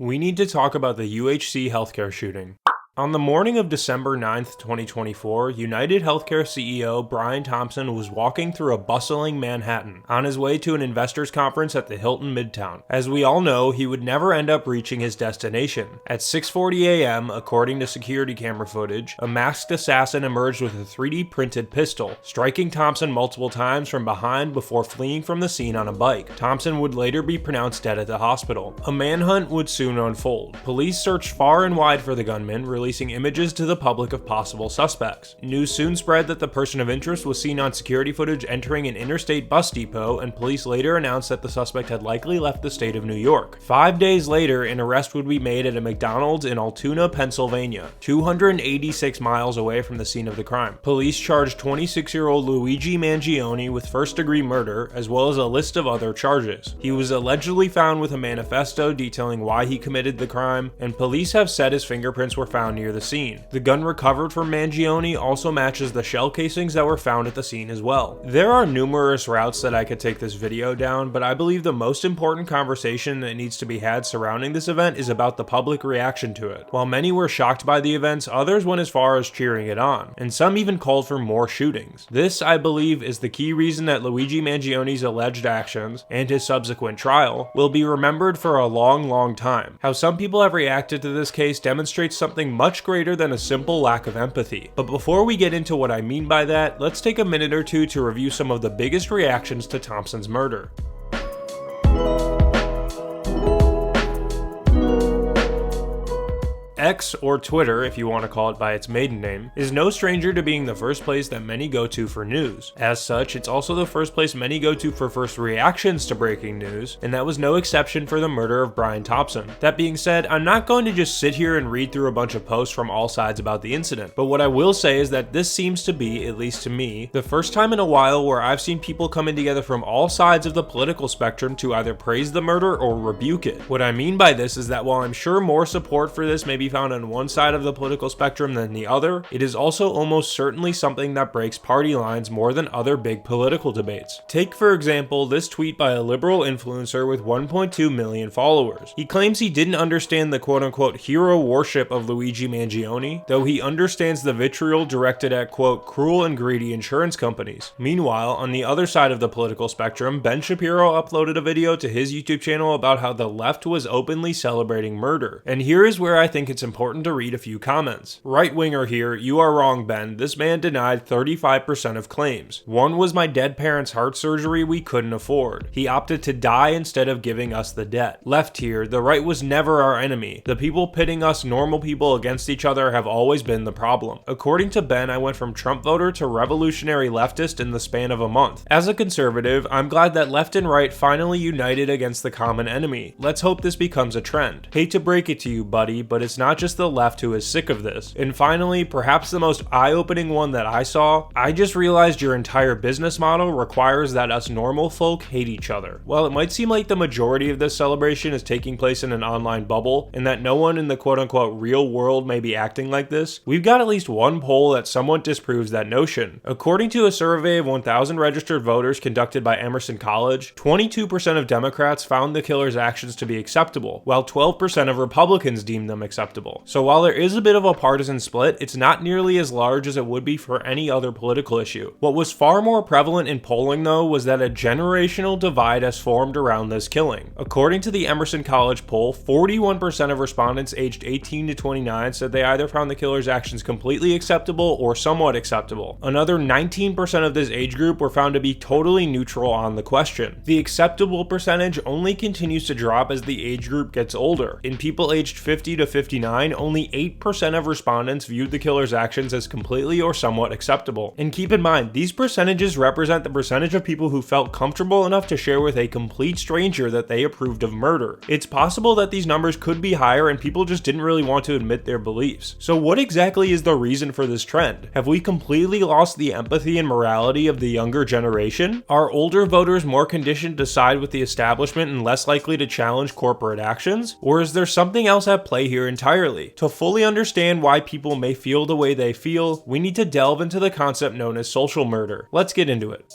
We need to talk about the UHC healthcare shooting. On the morning of December 9th, 2024, United Healthcare CEO Brian Thompson was walking through a bustling Manhattan on his way to an investors conference at the Hilton Midtown. As we all know, he would never end up reaching his destination. At 6:40 a.m., according to security camera footage, a masked assassin emerged with a 3D printed pistol, striking Thompson multiple times from behind before fleeing from the scene on a bike. Thompson would later be pronounced dead at the hospital. A manhunt would soon unfold. Police searched far and wide for the gunman, releasing images to the public of possible suspects. News soon spread that the person of interest was seen on security footage entering an interstate bus depot, and police later announced that the suspect had likely left the state of New York. 5 days later, an arrest would be made at a McDonald's in Altoona, Pennsylvania, 286 miles away from the scene of the crime. Police charged 26-year-old Luigi Mangione with first-degree murder, as well as a list of other charges. He was allegedly found with a manifesto detailing why he committed the crime, and police have said his fingerprints were found near the scene. The gun recovered from Mangione also matches the shell casings that were found at the scene as well. There are numerous routes that I could take this video down, but I believe the most important conversation that needs to be had surrounding this event is about the public reaction to it. While many were shocked by the events, others went as far as cheering it on, and some even called for more shootings. This, I believe, is the key reason that Luigi Mangione's alleged actions, and his subsequent trial, will be remembered for a long time. How some people have reacted to this case demonstrates something much greater than a simple lack of empathy. But before we get into what I mean by that, let's take a minute or two to review some of the biggest reactions to Thompson's murder. X, or Twitter if you want to call it by its maiden name, is no stranger to being the first place that many go to for news. As such, it's also the first place many go to for first reactions to breaking news, and that was no exception for the murder of Brian Thompson. That being said, I'm not going to just sit here and read through a bunch of posts from all sides about the incident, but what I will say is that this seems to be, at least to me, the first time in a while where I've seen people coming together from all sides of the political spectrum to either praise the murder or rebuke it. What I mean by this is that while I'm sure more support for this may be found on one side of the political spectrum than the other, it is also almost certainly something that breaks party lines more than other big political debates. Take, for example, this tweet by a liberal influencer with 1.2 million followers. He claims he didn't understand the quote-unquote hero worship of Luigi Mangione, though he understands the vitriol directed at quote cruel and greedy insurance companies. Meanwhile, on the other side of the political spectrum, Ben Shapiro uploaded a video to his YouTube channel about how the left was openly celebrating murder. And here is where I think it's important to read a few comments. Right-winger here, you are wrong, Ben. This man denied 35% of claims. One was my dead parents' heart surgery we couldn't afford. He opted to die instead of giving us the debt. Left here, the right was never our enemy. The people pitting us normal people against each other have always been the problem. According to Ben, I went from Trump voter to revolutionary leftist in the span of a month. As a conservative, I'm glad that left and right finally united against the common enemy. Let's hope this becomes a trend. Hate to break it to you, buddy, but it's not just the left who is sick of this. And finally, perhaps the most eye-opening one that I saw, I just realized your entire business model requires that us normal folk hate each other. While it might seem like the majority of this celebration is taking place in an online bubble, and that no one in the quote-unquote real world may be acting like this, we've got at least one poll that somewhat disproves that notion. According to a survey of 1,000 registered voters conducted by Emerson College, 22% of Democrats found the killer's actions to be acceptable, while 12% of Republicans deemed them acceptable. So while there is a bit of a partisan split, it's not nearly as large as it would be for any other political issue. What was far more prevalent in polling though was that a generational divide has formed around this killing. According to the Emerson College poll, 41% of respondents aged 18 to 29 said they either found the killer's actions completely acceptable or somewhat acceptable. Another 19% of this age group were found to be totally neutral on the question. The acceptable percentage only continues to drop as the age group gets older. In people aged 50 to 59, only 8% of respondents viewed the killer's actions as completely or somewhat acceptable. And keep in mind, these percentages represent the percentage of people who felt comfortable enough to share with a complete stranger that they approved of murder. It's possible that these numbers could be higher and people just didn't really want to admit their beliefs. So what exactly is the reason for this trend? Have we completely lost the empathy and morality of the younger generation? Are older voters more conditioned to side with the establishment and less likely to challenge corporate actions? Or is there something else at play here entirely? To fully understand why people may feel the way they feel, we need to delve into the concept known as social murder. Let's get into it.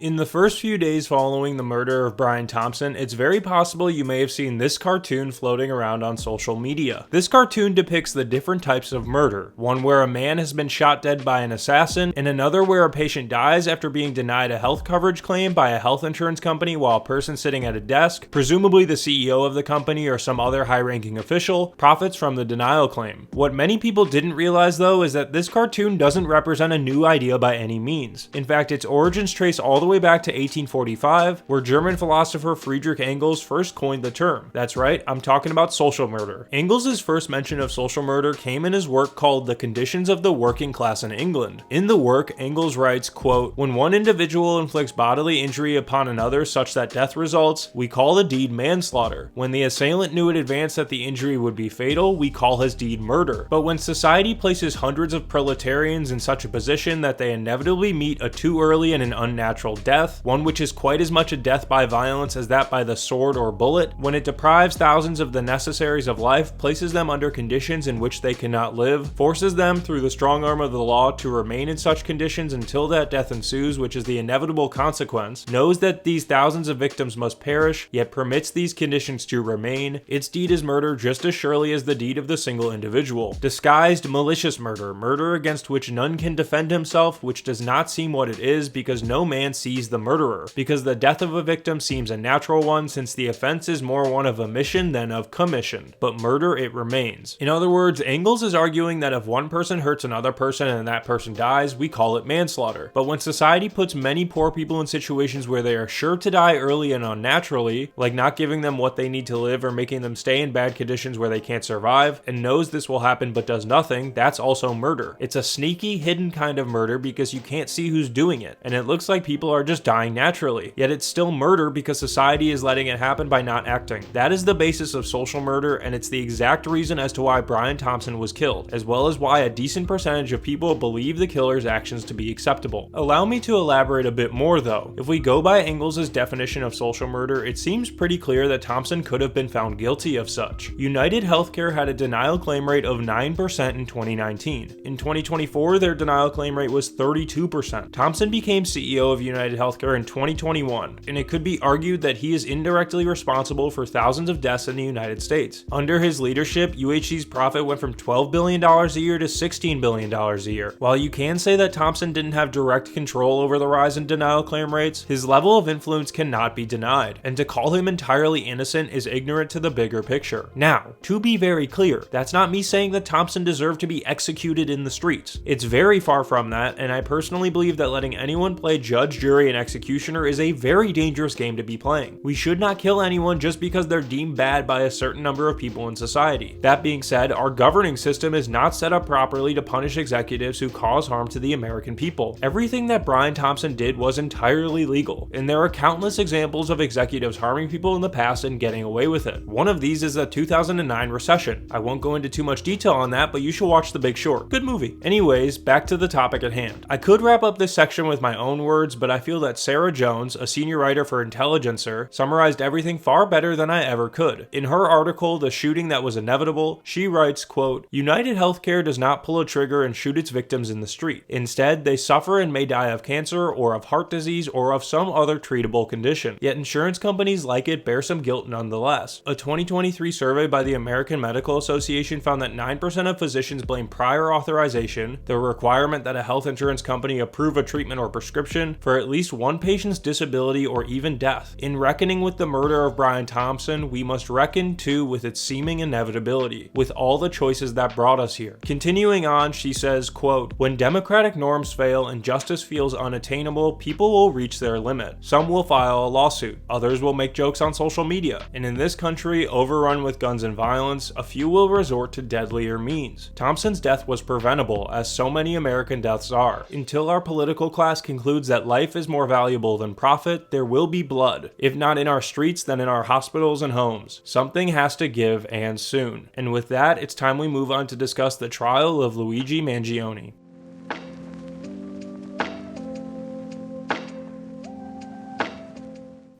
In the first few days following the murder of Brian Thompson, it's very possible you may have seen this cartoon floating around on social media. This cartoon depicts the different types of murder, one where a man has been shot dead by an assassin, and another where a patient dies after being denied a health coverage claim by a health insurance company while a person sitting at a desk, presumably the CEO of the company or some other high-ranking official, profits from the denial claim. What many people didn't realize though is that this cartoon doesn't represent a new idea by any means. In fact, its origins trace all the way back to 1845, where German philosopher Friedrich Engels first coined the term. That's right, I'm talking about social murder. Engels' first mention of social murder came in his work called The Conditions of the Working Class in England. In the work, Engels writes, quote, "When one individual inflicts bodily injury upon another such that death results, we call the deed manslaughter. When the assailant knew in advance that the injury would be fatal, we call his deed murder. But when society places hundreds of proletarians in such a position that they inevitably meet a too early and an unnatural death, one which is quite as much a death by violence as that by the sword or bullet, when it deprives thousands of the necessaries of life, places them under conditions in which they cannot live, forces them through the strong arm of the law to remain in such conditions until that death ensues, which is the inevitable consequence, knows that these thousands of victims must perish, yet permits these conditions to remain, its deed is murder just as surely as the deed of the single individual. Disguised, malicious murder, murder against which none can defend himself, which does not seem what it is because no man sees the murderer, because the death of a victim seems a natural one since the offense is more one of omission than of commission, but murder it remains." In other words, Engels is arguing that if one person hurts another person and that person dies, we call it manslaughter. But when society puts many poor people in situations where they are sure to die early and unnaturally, like not giving them what they need to live or making them stay in bad conditions where they can't survive, and knows this will happen but does nothing, that's also murder. It's a sneaky, hidden kind of murder because you can't see who's doing it, and it looks like people are just dying naturally, yet it's still murder because society is letting it happen by not acting. That is the basis of social murder, and it's the exact reason as to why Brian Thompson was killed, as well as why a decent percentage of people believe the killer's actions to be acceptable. Allow me to elaborate a bit more though. If we go by Engels' definition of social murder, it seems pretty clear that Thompson could have been found guilty of such. United Healthcare had a denial claim rate of 9% in 2019. In 2024, their denial claim rate was 32%. Thompson became CEO of United Healthcare in 2021, and it could be argued that he is indirectly responsible for thousands of deaths in the United States. Under his leadership, UHC's profit went from $12 billion a year to $16 billion a year. While you can say that Thompson didn't have direct control over the rise in denial claim rates, his level of influence cannot be denied, and to call him entirely innocent is ignorant to the bigger picture. Now, to be very clear, that's not me saying that Thompson deserved to be executed in the streets. It's very far from that, and I personally believe that letting anyone play judge, jury, and executioner is a very dangerous game to be playing. We should not kill anyone just because they're deemed bad by a certain number of people in society. That being said, our governing system is not set up properly to punish executives who cause harm to the American people. Everything that Brian Thompson did was entirely legal, and there are countless examples of executives harming people in the past and getting away with it. One of these is the 2009 recession. I won't go into too much detail on that, but you should watch The Big Short. Good movie. Anyways, back to the topic at hand. I could wrap up this section with my own words, but I feel that Sarah Jones, a senior writer for Intelligencer, summarized everything far better than I ever could. In her article, The Shooting That Was Inevitable, she writes, quote, "United Healthcare does not pull a trigger and shoot its victims in the street. Instead, they suffer and may die of cancer or of heart disease or of some other treatable condition. Yet insurance companies like it bear some guilt nonetheless. A 2023 survey by the American Medical Association found that 9% of physicians blame prior authorization, the requirement that a health insurance company approve a treatment or prescription, for at least one patient's disability or even death. In reckoning with the murder of Brian Thompson, we must reckon too with its seeming inevitability, with all the choices that brought us here." Continuing on, she says, quote, "When democratic norms fail and justice feels unattainable, people will reach their limit. Some will file a lawsuit, others will make jokes on social media, and in this country, overrun with guns and violence, a few will resort to deadlier means. Thompson's death was preventable, as so many American deaths are. Until our political class concludes that life is more valuable than profit, there will be blood. If not in our streets, then in our hospitals and homes. Something has to give, and soon." And with that, it's time we move on to discuss the trial of Luigi Mangione.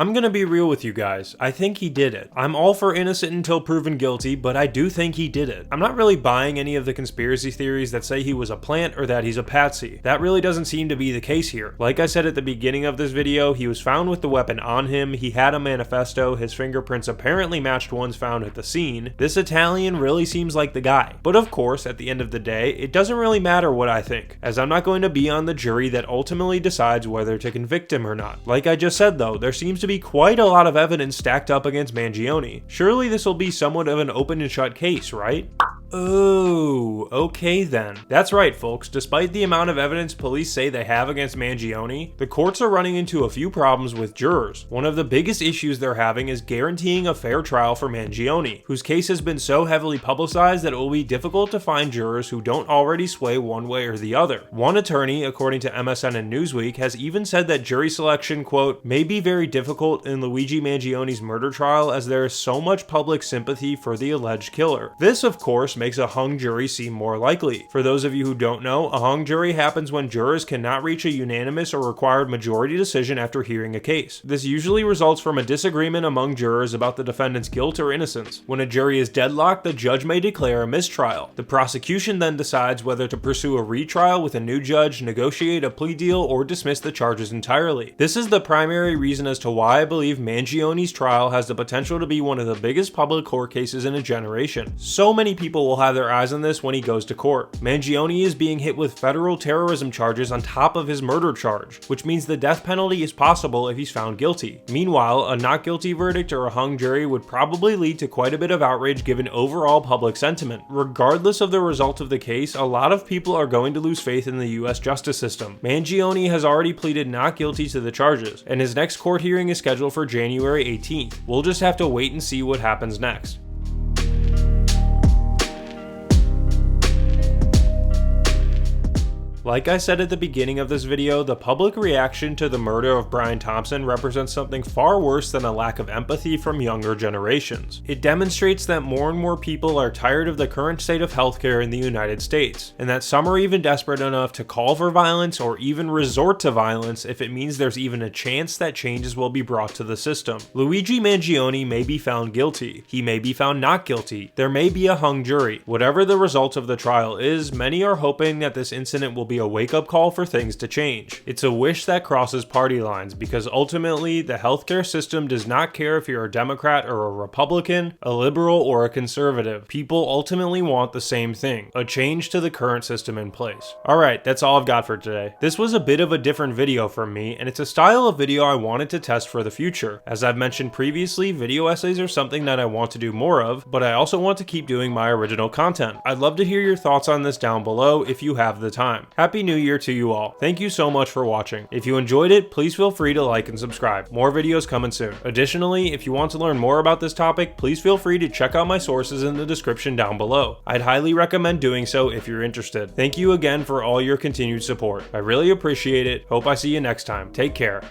I'm gonna be real with you guys. I think he did it. I'm all for innocent until proven guilty, but I do think he did it. I'm not really buying any of the conspiracy theories that say he was a plant or that he's a patsy. That really doesn't seem to be the case here. Like I said at the beginning of this video, he was found with the weapon on him, he had a manifesto, his fingerprints apparently matched ones found at the scene. This Italian really seems like the guy. But of course, at the end of the day, it doesn't really matter what I think, as I'm not going to be on the jury that ultimately decides whether to convict him or not. Like I just said though, there seems to be quite a lot of evidence stacked up against Mangione. Surely this will be somewhat of an open and shut case, right? Oh, okay then. That's right, folks. Despite the amount of evidence police say they have against Mangione, the courts are running into a few problems with jurors. One of the biggest issues they're having is guaranteeing a fair trial for Mangione, whose case has been so heavily publicized that it will be difficult to find jurors who don't already sway one way or the other. One attorney, according to MSN and Newsweek, has even said that jury selection, quote, may be very difficult in Luigi Mangione's murder trial as there is so much public sympathy for the alleged killer. This, of course, makes a hung jury seem more likely. For those of you who don't know, a hung jury happens when jurors cannot reach a unanimous or required majority decision after hearing a case. This usually results from a disagreement among jurors about the defendant's guilt or innocence. When a jury is deadlocked, the judge may declare a mistrial. The prosecution then decides whether to pursue a retrial with a new judge, negotiate a plea deal, or dismiss the charges entirely. This is the primary reason as to why I believe Mangione's trial has the potential to be one of the biggest public court cases in a generation. So many people will have their eyes on this when he goes to court. Mangione is being hit with federal terrorism charges on top of his murder charge, which means the death penalty is possible if he's found guilty. Meanwhile, a not guilty verdict or a hung jury would probably lead to quite a bit of outrage given overall public sentiment. Regardless of the result of the case, a lot of people are going to lose faith in the US justice system. Mangione has already pleaded not guilty to the charges, and his next court hearing is scheduled for January 18th. We'll just have to wait and see what happens next. Like I said at the beginning of this video, the public reaction to the murder of Brian Thompson represents something far worse than a lack of empathy from younger generations. It demonstrates that more and more people are tired of the current state of healthcare in the United States, and that some are even desperate enough to call for violence or even resort to violence if it means there's even a chance that changes will be brought to the system. Luigi Mangione may be found guilty. He may be found not guilty. There may be a hung jury. Whatever the result of the trial is, many are hoping that this incident will be a wake-up call for things to change. It's a wish that crosses party lines because ultimately the healthcare system does not care if you're a Democrat or a Republican, a liberal or a conservative. People ultimately want the same thing, a change to the current system in place. Alright, that's all I've got for today. This was a bit of a different video from me, and it's a style of video I wanted to test for the future. As I've mentioned previously, video essays are something that I want to do more of, but I also want to keep doing my original content. I'd love to hear your thoughts on this down below if you have the time. Happy New Year to you all. Thank you so much for watching. If you enjoyed it, please feel free to like and subscribe. More videos coming soon. Additionally, if you want to learn more about this topic, please feel free to check out my sources in the description down below. I'd highly recommend doing so if you're interested. Thank you again for all your continued support. I really appreciate it. Hope I see you next time. Take care.